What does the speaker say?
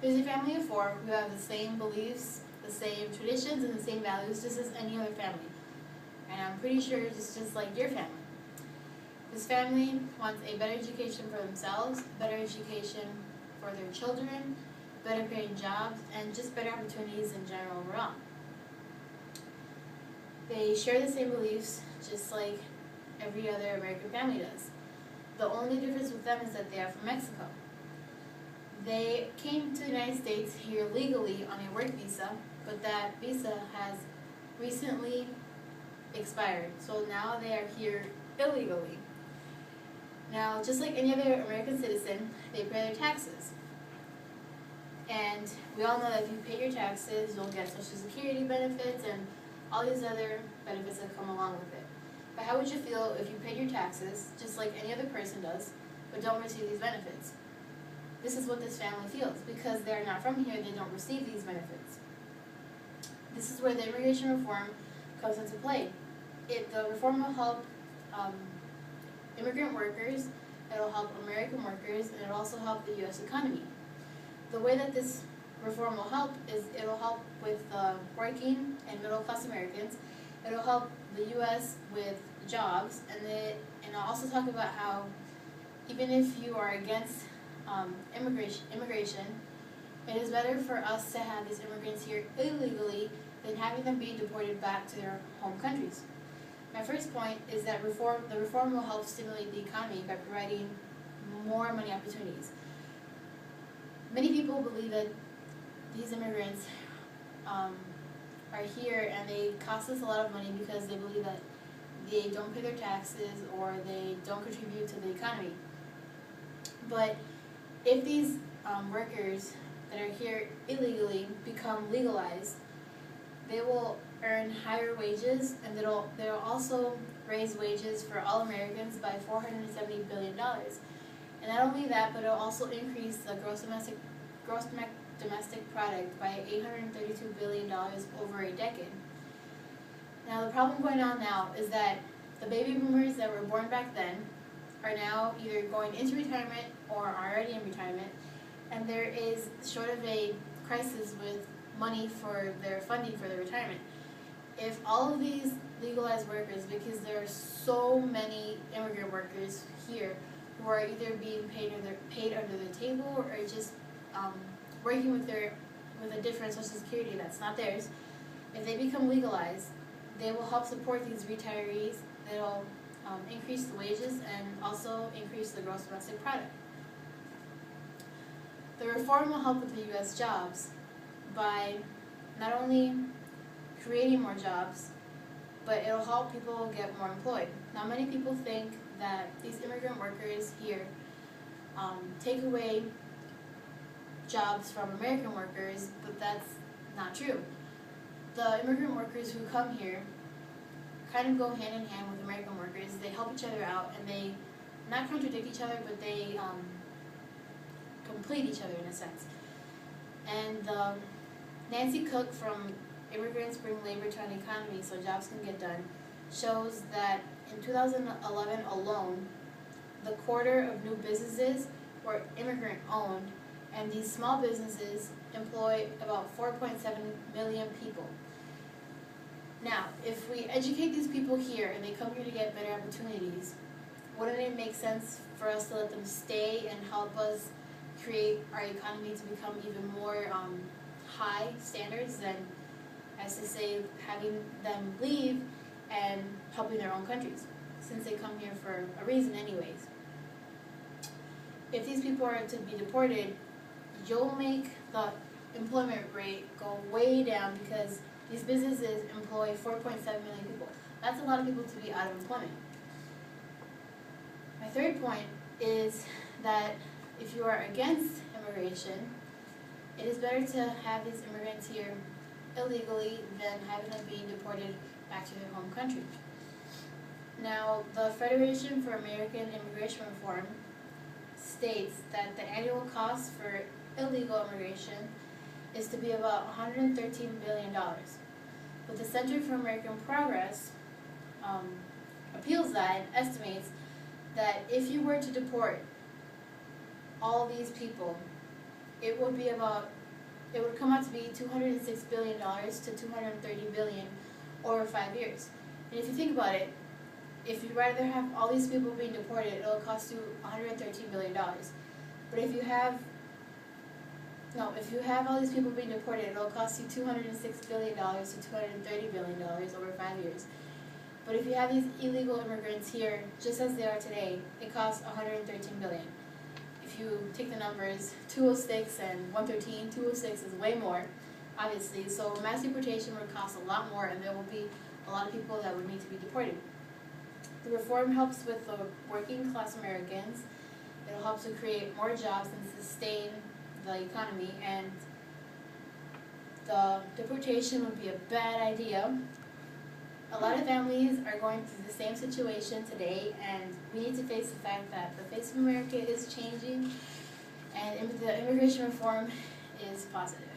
There's a family of four who have the same beliefs, the same traditions, and the same values just as any other family. And I'm pretty sure it's just like your family. This family wants a better education for themselves, better education for their children, better paying jobs, and just better opportunities in general overall. They share the same beliefs just like every other American family does. The only difference with them is that they are from Mexico. They came to the United States here legally on a work visa, but that visa has recently expired, so now they are here illegally. Now, just like any other American citizen, they pay their taxes. And we all know that if you pay your taxes, you'll get Social Security benefits and all these other benefits that come along with it. But how would you feel if you paid your taxes, just like any other person does, but don't receive these benefits? This is what this family feels. Because they're not from here, they don't receive these benefits. This is where the immigration reform comes into play. The reform will help immigrant workers, it'll help American workers, and it'll also help the U.S. economy. The way that this reform will help is it'll help with working and middle-class Americans. It'll help the U.S. with jobs, and I'll also talk about how even if you are against immigration, it is better for us to have these immigrants here illegally than having them be deported back to their home countries. My first point is that the reform will help stimulate the economy by providing more money opportunities. Many people believe that these immigrants are here and they cost us a lot of money because they believe that they don't pay their taxes or they don't contribute to the economy. But if these workers that are here illegally become legalized, they will earn higher wages, and they'll also raise wages for all Americans by $470 billion. And not only that, but it'll also increase the gross domestic product by $832 billion over a decade. Now the problem going on now is that the baby boomers that were born back then are now either going into retirement or are already in retirement, and there is sort of a crisis with money for their funding for their retirement. If all of these legalized workers, because there are so many immigrant workers here who are either being paid under the table or just working with a different Social Security that's not theirs, if they become legalized, they will help support these retirees. It'll increase the wages and also increase the gross domestic product. The reform will help with the U.S. jobs by not only creating more jobs, but it'll help people get more employed. Now, many people think that these immigrant workers here take away jobs from American workers, but that's not true. The immigrant workers who come here kind of go hand in hand with American workers. They help each other out, and they not contradict each other, but they complete each other in a sense. And Nancy Cook from Immigrants Bring Labor to an Economy So Jobs Can Get Done shows that in 2011 alone, the quarter of new businesses were immigrant-owned, and these small businesses employ about 4.7 million people. Now, if we educate these people here and they come here to get better opportunities, wouldn't it make sense for us to let them stay and help us create our economy to become even more high standards than, as to say, having them leave and helping their own countries, since they come here for a reason anyways? If these people are to be deported, you'll make the employment rate go way down because these businesses employ 4.7 million people. That's a lot of people to be out of employment. My third point is that if you are against immigration, it is better to have these immigrants here illegally than having them being deported back to their home country. Now, the Federation for American Immigration Reform states that the annual cost for illegal immigration is to be about $113 billion. But the Center for American Progress appeals that and estimates that if you were to deport all these people, it would come out to be $206 billion to $230 billion over 5 years. And if you think about it, if you'd rather have all these people being deported, it'll cost you $113 billion. But if you have all these people being deported, it'll cost you $206 billion to $230 billion over 5 years. But if you have these illegal immigrants here, just as they are today, it costs $113 billion. If you take the numbers, 206 and 113, 206 is way more, obviously. So mass deportation would cost a lot more, and there will be a lot of people that would need to be deported. The reform helps with the working class Americans. It'll help to create more jobs and sustain the economy, and the deportation would be a bad idea. A lot of families are going through the same situation today, and we need to face the fact that the face of America is changing, and the immigration reform is positive.